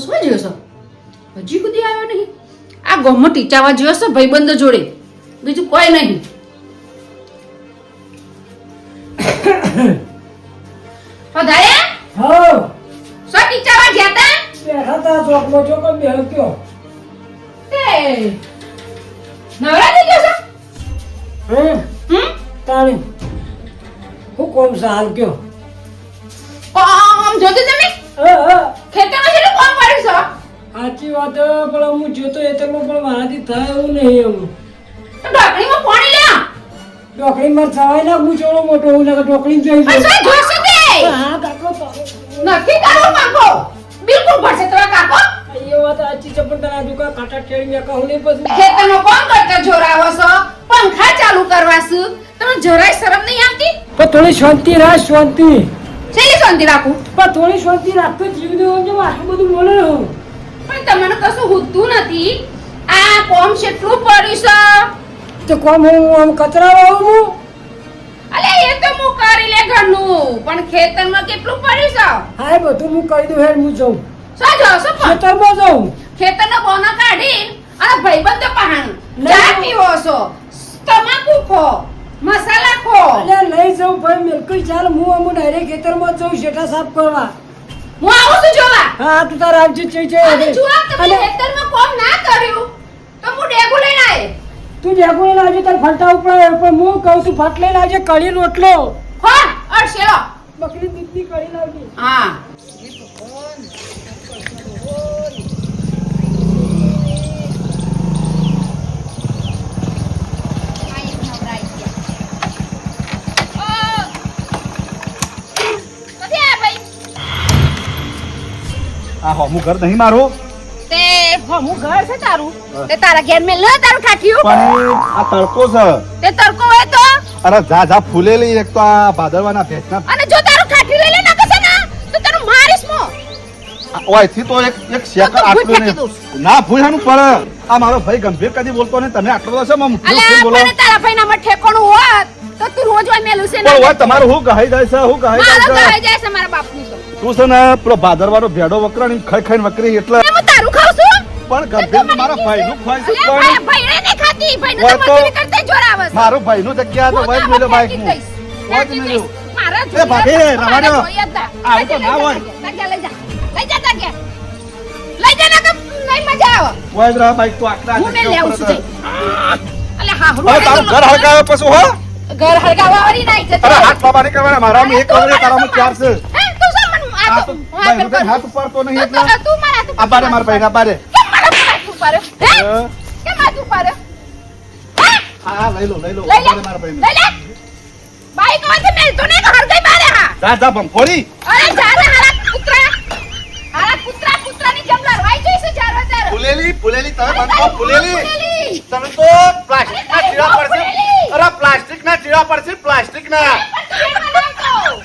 શું જોયો છો? હજી સુધી આવ્યો નહીં. આ ગોમમાં ટીચાવા જોયો છે ભાઈબંધો જોડે, બીજું કોઈ નહીં. પધાર્યા? હો શું ટીચાવા ગયા તા? બેઠા તા ચોકમાં ચોકમાં બેહો કયો તે નવરા થઈ ગયો છો? તાણી હું કોમ સાલ કયો આમ જોતી તમે ખેતરમાં કેટલું કામ કર્યું છો? સાચી વાત પણ હું જોતો એટલું પણ મારાથી થાય એવું નહીં એવું તો ઢોકળીમાં પાણી લે. ડોકરીમાં સવાય ના હું ચોળો મોટો હું નકર ડોકરી જોઈ આ શું જોશો તે? હા કાકો નથી કરવું કાકો. બિલકુલ ભરશે તમે કાકો. એ વાત સાચી છે પણ તારા દુકા કાટા ઠેડી મેં કહું નહીં પછી ખેતરમાં કોમ કરતા જોરાવો છો, પંખા ચાલુ કરવા છું, તમને જરાય શરમ નહીં આવતી? પણ થોડી શાંતિ રાખ શાંતિ શેની શાંતિ રાખું? પણ થોડી શાંતિ રાખતો જીવ દેવું છે આટલું બધું બોલે હું પણ તમને કશું હોતું નથી. આ કોમ કેટલું પડ્યું છે. તો કોમ હું આમ કચરા વાળું હું અલે એ તો હું કરી લે ઘરનું, પણ ખેતરમાં કેટલું પડ્યું છે. હા એ બધું હું કરી દઉં હેડ હું જાઉં શું જો છો પણ? ખેતરમાં જાઉં ખેતરનો બોનો કાઢી અને ભાઈબંધો પહાણ ચા પીવો છો, તમાકુ ખો, મસાલા ખો. અલ્યા લઈ જાઉં ભાઈ બિલકુલ ચાલ હું અમુ ડાયરેક્ટ ખેતરમાં જાઉં શેઠા સાફ કરવા હું આવું છું જોવા. હા તું તાર આવજે છે અને જો આ તમે ખેતરમાં કોમ ના કર્યું તો હું ડેગુ લઈને આવે. તું જેગું લઈને આવજે તાર ફંટા ઉપર પણ હું કહું છું ફાટ લઈને આવજે કઢી રોટલો કોણ અડશેલો? બકરી દૂધની કઢી લાવજે હા આ હોમું ઘર નહીં મારું તે હમું ઘર છે તારું, તે તારા ઘેર મેં લે તારું ઠાઠ્યું. પણ આ તડકો છે. તે તડકો હોય તો અરે જા જા ફૂલેલી એક તો આ ભાદરવાના ભેંસના અને જો તારું ઠાઠ્યું લઈ લે ના કસે ના તો તારું મારીશ મો. ઓયથી તો એક શેકર તો ભૂલ આટલું ફેંકી ને ના ભૂલવાનું પણ આ મારો ભાઈ ગંભીર કદી બોલતો ને તમે આટલો બધો છે માં મુઠ્ઠી અલા ઉઠીને બોલો પણ તારા ભાઈના માં ઠેકોણું હોત તો તું રોજ હોય મેલું છે પણ હોય તમારું હું ગહાઈ જાય છે હું ગહાઈ મારો જાય કહે જાય છે મારા બાપનું તો. છે તું છે ને પેલો ભાદરવાનો ભેડો વકરાણી ખાઈ ખાઈને વકરી એટલે એ હું તારું ખાઉં છું. પણ ગંભીર તો મારા ભાઈનું ખવાય છે અલા પણ ભાઈને નહીં ખાતી, ભાઈનું હોય તો તો મજૂરી કરતે જોર આવે છે. મારું ભાઈનું જગ્યા તો વૈદ મેલો બાઈક નું વૈદ મેલો મારા એ ભાભી, રવા દો. જોઈએ જ ના. આવું તો ના હોય. લઈ જા તાગ્યા. લઈ જા ના કે નહીં મજા આવે. વૈદ રા બાઈક તો આટલા હું મેં લેવું છું જઈ. અલે હા હવે તારું ઘર હળગાવે પછી હો ઘર હળગાવા વાળી નાઈ છે. અરે હાથ બાબાની કરવાના મારામાં એક વગરે તારામાં ચાર છે હે તું શું મન આ આ તો તો ભાઈનો કઈ હાથ ઉપાડતો નહીં એટલે તું મારા તું આ બારે માર ભાઈ ના બારે કેમ મારા હાથ ઉપર હે કેમ હાથ ઉપર હે હા લઈ લો લઈ લે બારે માર ભાઈ લઈ લે બાઈક વાતે મેલ તો ને ઘર ગઈ બારે હા જા જા ભંફોડી અરે જા ને હારા કૂતરાની જેમ લડવાઈ જઈશ જારો જારો ફૂલેલી તમે બંધો ફૂલેલી તમે તો પ્લાસ્ટિક ના ચીડા પડશે અરે પ્લાસ્ટિક ના ચીડા પડશે પ્લાસ્ટિક ના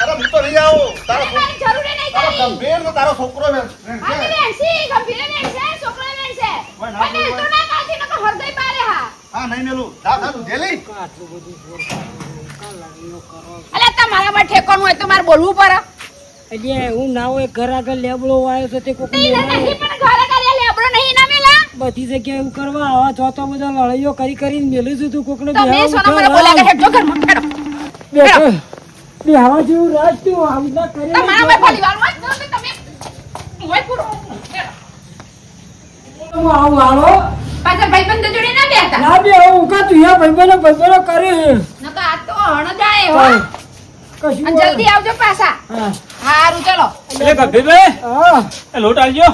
અરે હું તો નહીં આવું તારો જરૂરી નહીં કરી ગંભીર નો તારો છોકરો છે હા તે બેસી ગંભીર બેસે છોકરો બેસે અને તો ના કાથી ન ઘર ગઈ બારે હા હા નહીં મેલું જા જા તું જેલી આટલું બધું કાલ લાગીઓ કરો અલે તમારા માં ઠેકોનું હોય તો મારે બોલવું પડે. એટલે હું ના હોય ઘર આગળ લેબડો આવ્યો છે તે કોક નહીં પણ ઘરે ઘરે લેબડો નહીં ના મેલા. બધી જગ્યાએ એવું કરવા આવા જોતો બધા લડાઈઓ કરી મેલું છું તું કોકને તમે સોના મને બોલા કે હેડજો ઘરમાં હેડો. બેહવા જેવું રાજ તું આમ ના કરે તમારા માં પરિવાર માં તો તમે હોય પૂરો હેડો. હું આવું હાલો પાછા ભાઈબંધ જોડે ના બેહતા. ના બે હું કા તું યા ભાઈબંધો કરે ન તો આ તો હણ જાય હો. કશું અને જલ્દી આવજો પાછા. હા હારું ચલો. એટલે ગભીરભાઈ હા એ લોટ આલજો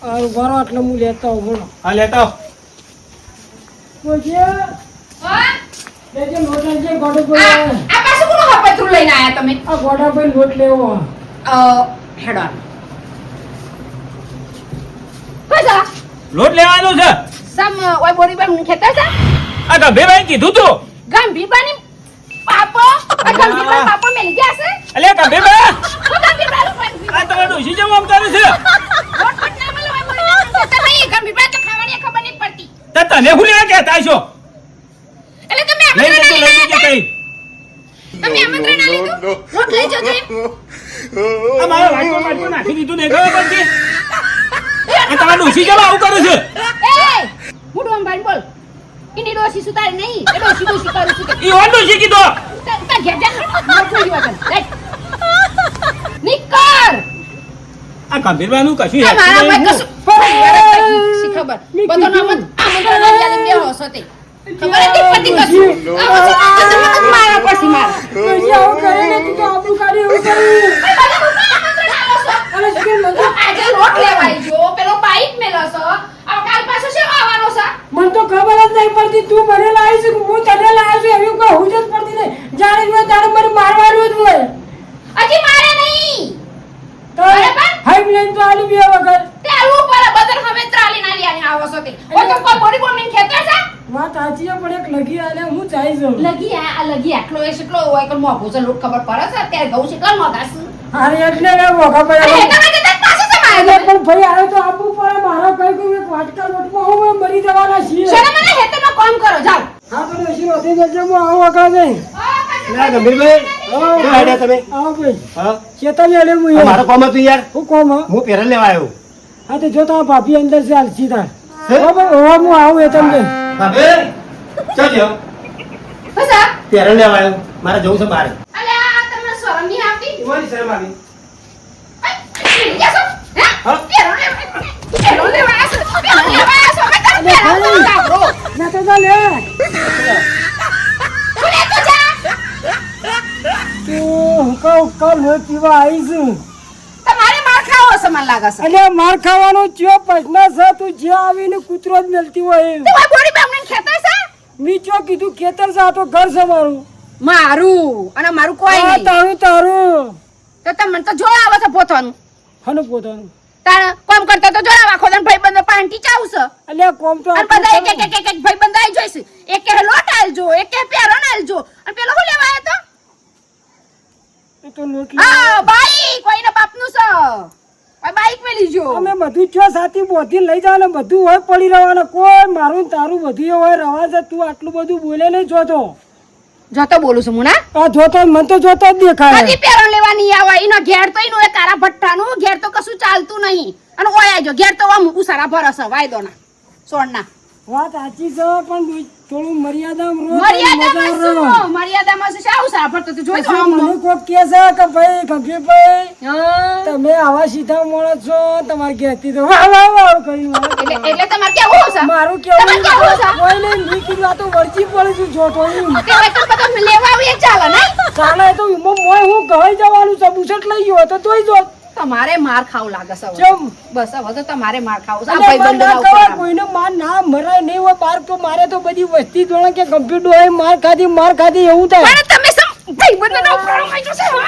આ ઉભારો એટલે હું લેતો આવું બોલો હા લેતા આવો. પછી હા લેજે લોટ લેજે ગોડો આ ભાઈ આ પાછું કોનું હપતરું લઈને આયા તમે? આ ગોડા ભાઈ લોટ લેવો હેડો. પાછા લોટ લેવાનો છે. સમ ઓય બોરી પર ખેતર છે. આ ગભીરભાઈ કીધું તું. ગંભીરબાની પાપો આ ગંભીરબા પાપો મેલી ગયા છે. એટલે ગભીરભાઈ હું ગંભીરબાનું આ તમારે ડોશી જેમ આમ કરે છે. રોટ પર ના મળે ઓય બોરી પર ખેતર નહીં. ગંભીરબા તો ખાવાની ખબર નહીં પડતી. તો તને હું લેવા કહેતા છો એટલે તમે લઈ જજો આમંત્રણ લઈ જજો કઈ તમે આમંત્રણ ના લીધું? રોટ લઈ જજો એમ. આ મારા વાટકો નાખી દીધું ને ખબર પડતી ડોશી જેવા આવું કરે છે એ મોઢું અંબાડી બોલ ઇની ડોશી સુતારી નહીં એ ડોશી ડોશી કરું છું કે ઈ ઓન ડોશી કીધો તા ઘેર જા મોઢું જીવા કર નિકર આ ગંભીરવાનું કશું આ મારા હેતું ભાઈ નહીં. કશું શી ખબર બધો નામ આમંત્રણ આલી બે હોસો તે ખબર હતી પતિ કશું મારા પછી મારા ડોશી આવું કરે ને તું તો આપણું કાઢી એવું કર્યું અરે શું મને આજે લોટ લેવાઈ જો પેલો બાઈક મેલો છો આ કાલ પાછો છે આવવાનો છે મને તો ખબર જ નહીં પડતી તું મને લાવી છે કે હું તને લાવી છું એવી કોઈ હું જ પડતી નહીં જાણે મેં તારે મને મારવાનું જ હોય હજી મારે નહીં તો બરાબર? હાઈ લઈને તો આલી બે વગર તે આલુ પર બદલ હવે ત્રાલી નાલી આની આવો છો તે ઓ તો કોઈ બોડી બોડી ખેતર છે વાત સાચી છે પણ એક લગી આલે હું જાય છું લગી આટલો એ કેટલો હોય કે મોઘું છે લોટ ખબર પડે છે અત્યારે ઘઉં કેટલા મોઘા છે અરે એટલે ને મોઘા પડે અરે તમે તો પાછો છે મારે અરે પણ ભાઈ આવે તો આપવું પડે મારો કઈ કોઈ એક વાટકા લોટમાં હું મરી જવાના છીએ શેના મને હેતરમાં કામ કરો જાઓ હા પણ ઓછી રોટી જશે હું આવું વગર નહીં ના ગંભીરભાઈ શું હાડ્યા તમે આવો ભાઈ હા ચેતન લે હું આ મારો કોમ હતું યાર હું કોમ હા હું પહેરન લેવા આવ્યો તો જો તારા ભાભી અંદર છે હાલ સીધા હે? હું આવું એ તમને ભાભી ચાલ જાઓ બસ આ પહેરન લેવા આવ્યો મારે જવું છે બહાર અલે આ તમને શરમ નહીં આવતી તમારી શરમ આવી હા પેલો લેવા છે અરે ભાઈ ના તો જા લે તું કહું લોટ પીવા આવી છું તમારે માર ખાવો છે મને લાગે છે અને માર ખાવાનો ચિયો પ્રશ્ન છે તું જ્યાં આવીને કૂતરો જ મેલતી હોય એમ. તમારી બોડી બેમને ખેતર છે મી ચો કીધું ખેતર છે આ તો ઘર છે મારું મારું અને મારું કોઈ આ નહીં તારું તારું તો તમને તો જોર આવે છે પોતાનું હનું પોતાનું તાણ કોમ કરતા તો જોર આખો દન ભાઈબંધો પાણી ચાવશે અલ્યા કોમ તો અને બધા એક ભાઈબંધ આવી જોઈશે એક કે લોટ આલજો એક કે પેરો આલજો અને પેલો હું લેવા આવ્યો એ તો લોટ તો હા બાઈક કોઈના બાપનું છે આ બાઈક મે લીજો અમે બધું છો સાથી બોધી લઈ જાવ ને બધું હોય પડી રહેવાનું કોઈ મારું ને તારું બધું હોય રવા છે તું આટલું બધું બોલે નહીં જોતો જતો બોલું છું મુના આ જોતો મને તો જોતો જ દેખાય કદી પેરો લેવા નહીં આવે એનો ઘેર તો એનું એ કારા ભઠ્ઠાનું ઘેર તો કશું ચાલતું નહીં અને ઓય આજો ઘેર તો આમ ઉસારા ભરસ વાયદોના સોણના વાત સાચી છે પણ થોડું મર્યાદામાં મર્યાદામાં શું મર્યાદામાં શું શાવ ઉસારા ભરતો તું જોઈ તો આમ મને કોક કે છે કે ભાઈ ગંભીરભાઈ હા. તમે આવા સીધા માણસ છો તમારે ઘેરથી તો વાહ વાહ વાહ કર્યું એટલે તમારે કેવું છે મારું તમારે કેવું કેવું છે? કોઈ નહીં મી કીધું આ તો વળચી પડે છું જોતો એમ તે હોય તો બધું લેવા આવીએ ચાલે ને ચાલે તો એમાં મોય હું ગવાઈ જવાનું છે બુસટ લઈ ગયો તો તોય જો તમારે માર ખાવું લાગે છે હવે. ચમ બસ હવે તો તમારે માર ખાવું છે આ અલ્યા માર ભાઈબંધોના ના ઉપર કહેવાય, આમ. કોઈનો માર ના મરાય નહીં હોય બાર તો મારે તો બધી વસ્તી જોડે કે કમ્પ્યુટર હોય માર ખાધી એવું થાય પણ તમે સમ ભાઈબંધોના ઉપર આમ આવી જશે હા?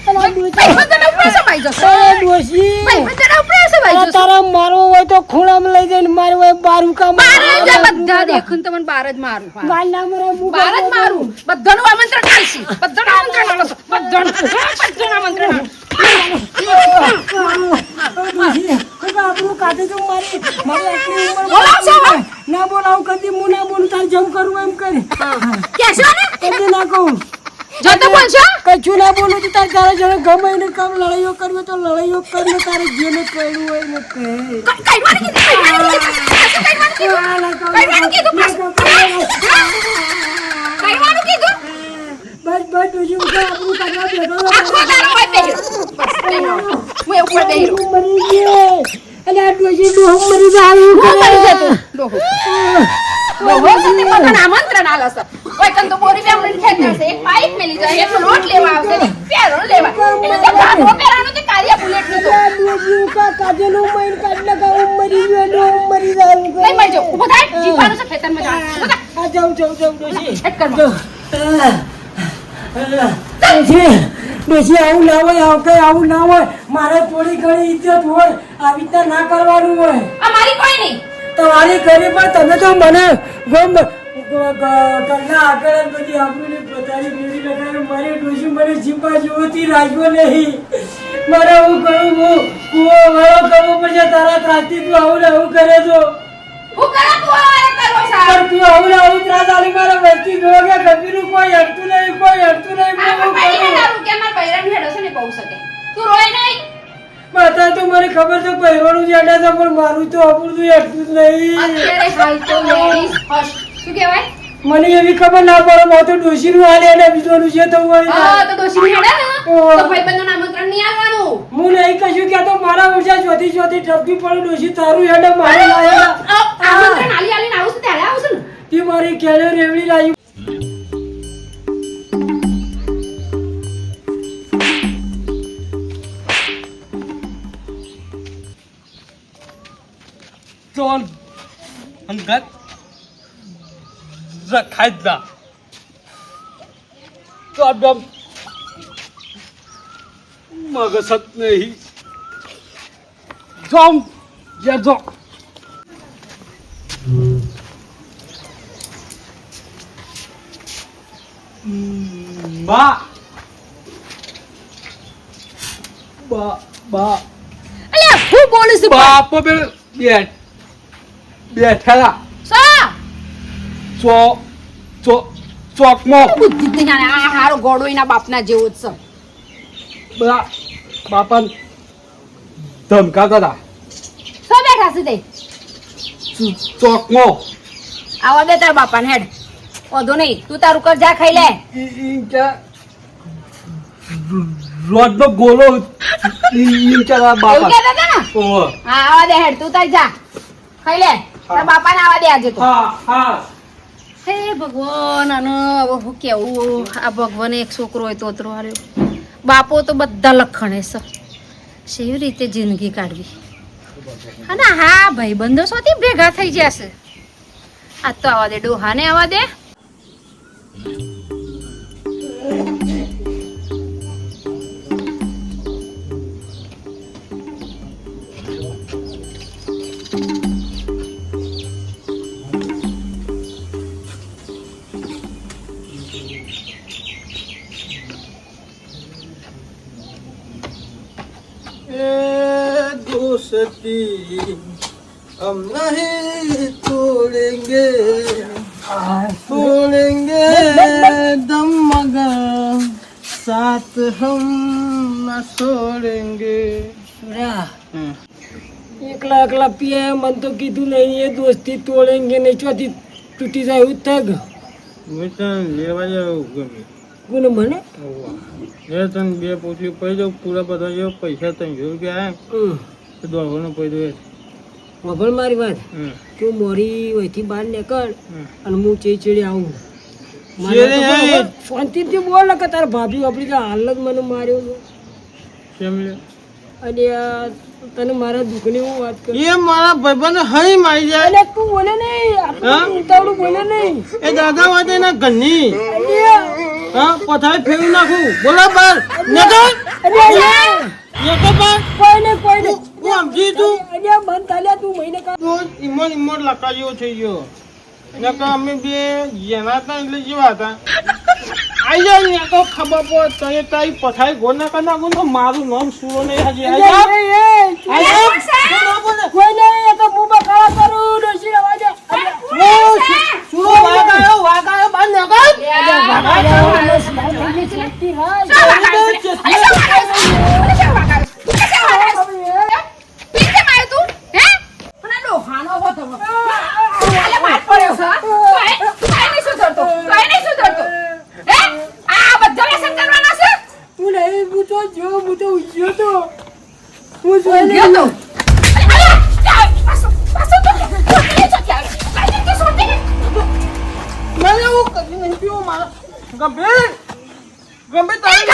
ભાઈબંધોના ઉપર સમાઈ જશે એ ડોશી ભાઈબંધોના ઉપર સમાઈ આ જશે તારા મારો હોય તો ખૂણામાં લઈ જઈને મારું હોય બારું કામ બાર જ આ બધા દેખું તમને બાર જ મારું હા. ગાલ ના મરે હું બાર જ મારું બધાનું આમંત્રણ આલશી બધાનું આમંત્રણ આલશો બધાનું આમંત્રણ આપણું કાઢે તો મારી આટલી ઉંમર બોલાવશો? ના બોલાવું કદી હું ના બોલું તારે જેમ કરવું એમ કરે કેશો ને કદી ના કહું જો તો બોલશો કશું ના બોલું તો તારે તારે જોડે ગમે એને કામ લડાઈઓ કરવી હોય તો લડાઈઓ કરીને તારે જેને કહેવું હોય ને કહે બસ બસ ડોશી ઉપર આપણું કરવા બેઠો મરી ગયો અને આ ડોશી ડોહો મરી જાય આમંત્રણ આલશે કોઈ કન તો બોરી બેમણી ખેતર છે એક પાઇપ મેલી જાય એક લોટ લેવા આવશે ને પેરો લેવા એટલે તો ગામો પેરાનું તે કાલિયા બુલેટ નું તો ડોશી કા કાજેનું મઈન કાઢને કા મરી ગયો ડોહો મરી જાય નહીં મરજો ઉભો થાય જીવવાનું છે ખેતરમાં જવાનું ઉભો થાય આ જાઉં ડોશી હેટ કરમાં ડોશી આવું ના હોય આવું ના હોય મારે થોડી ઘણી ઇજ્જત હોય આવી રીતના ના કરવાનું હોય અમારી કોઈ નહીં તમારી ઘરે પણ તમે તો મને ઘરના આગળ જ બધી આપણને પોતાની ભેરી લગાવી મારી ડોશી મને જીપા જેવોથી રાખ્યો નહીં મારે હું કરું હું કુવો વાળો કરવો પછી તારા ત્રાસથી તું આવું ને આવું કરે છો હું કરા કુવાવાળે કરવો સાહેબ પણ તું આવું ને આવું ત્રાસ આલી મારા વસ્તી જોવો કે કબીરું કોઈ હટતું નહીં આ પણ ભાઈ ને દારૂ કે માર બૈરામ હેડો છે ને કહું શકે તું રોય નહીં માતા તો મને ખબર છે પહેરવાનું જ અડા છે પણ મારું તો આપણું એટલું જ નહીં અત્યારે હાલ તો લેડીઝ ફર્સ્ટ શું કહેવાય? મને એવી ખબર ના પડે મારે તો ડોશીનું હાલે અને બીજોનું છે થવું હોય હા તો ડોશીની હેડે ને ઓહ. તો ભાઈબંધોને આમંત્રણ નહીં આવવાનું. હું નહીં કશું કહેતો મારા ઉર્જા ચોથી ટપકી પડે ડોશી તારું હેડે મારે લાયા આમંત્રણ આલી આલીને આવું છું ત્યારે આવું છું ને. તે મારી કેળે રેવડી લાવી ચોલ અંગત રખાય જ ના તો આમ મગજ જ નહીં જોમ જે જો બા બા બા અલ્યા હું બોલું છું બાપ બે બેઠેલા સા ચોકમાં બુદ્ધિ જ નહીં જાણે. આ હારો ગોળો એના બાપના જેવો જ છે. બધા બાપા ધમકાતા હતા શું બેઠા છે તે? ચોકમાં આવા દે તાર બાપાને હેડ. વાંધો નહીં તું તારું કર જા ખાઈ લે. રોડનો ગોલો બાપા એવું કહેતા હતા ને? ઓહો. હા આવા દે હેડ તું તાર જા ખાઈ લે. તારા બાપાને આવા દે આજે તો. હા હા હે ભગવાન આનો હવે હું કેવું આ ભગવાને એક છોકરો હોય તોતરો હાર્યો. બાપો તો બધા લખણે છે. કેવી રીતે જિંદગી કાઢવી. અને હા ભાઈબંધો શોથી ભેગા થઈ જશે. આ તો આવા દે ડોહાને આવા દે. दोस्ती हम नहीं तोड़ेंगे दम मगर साथ हम न छोड़ेंगे એકલા એકલા પીએ મને તો કીધું નહીં એ દોસ્તી તોડેંગે નહીં ચોથી તૂટી જાય એવું થગ વેતન લેવા જાવ ગમે કોને મને વેતન બે પૂછ્યું પડી જાવ પૂરા બધા જો પૈસા 300 રૂપિયા તો દોડવાનો પડી વગર મારી વાત તું મોરી વહીથી બહાર નીકળ અને હું ચેડી આવું ચેડી આય. શાંતિથી બોલ ને કે તારા ભાભી આપણી તો હાલ જ મને માર્યો છે. કેમ લે અને આ તને મારા દુઃખની હું વાત કરું એ મારા ભાઈબંધ હઈ મારી જાય અલ્યા તું બોલે નહીં આટલું ઉતાવળું બોલે નહીં એ દાદા વાત એના ઘરની અલ્યા હા પથારી ફેરવી નાખું બોલા બાર નકર અલ્યા નકર બાર કોઈ નહીં કોઈ નહીં હું સમજી તું અલ્યા બંધ ચાલ્યા તું મહિને કા તો ઈમોન લકા જેવો થઈ ગયો નકર અમે બે જેના હતા એટલે જેવા હતા આઈ જા ને તો ખબર પડે તને તારી પથારી ગોળ ના કરી નાખું તો મારું નામ સુરો નહીં હજી આઈ જા આઈ જા કોઈ નહીં એ તો હું બકાળા કરું ડોશી રવા દે સુરો વાગાયો બાર નકર હું નહીં હું તો જો હું તો ઉજ્યો તો હું જો મને એવું કદી નહીં પીવો મારા ગંભીર તારી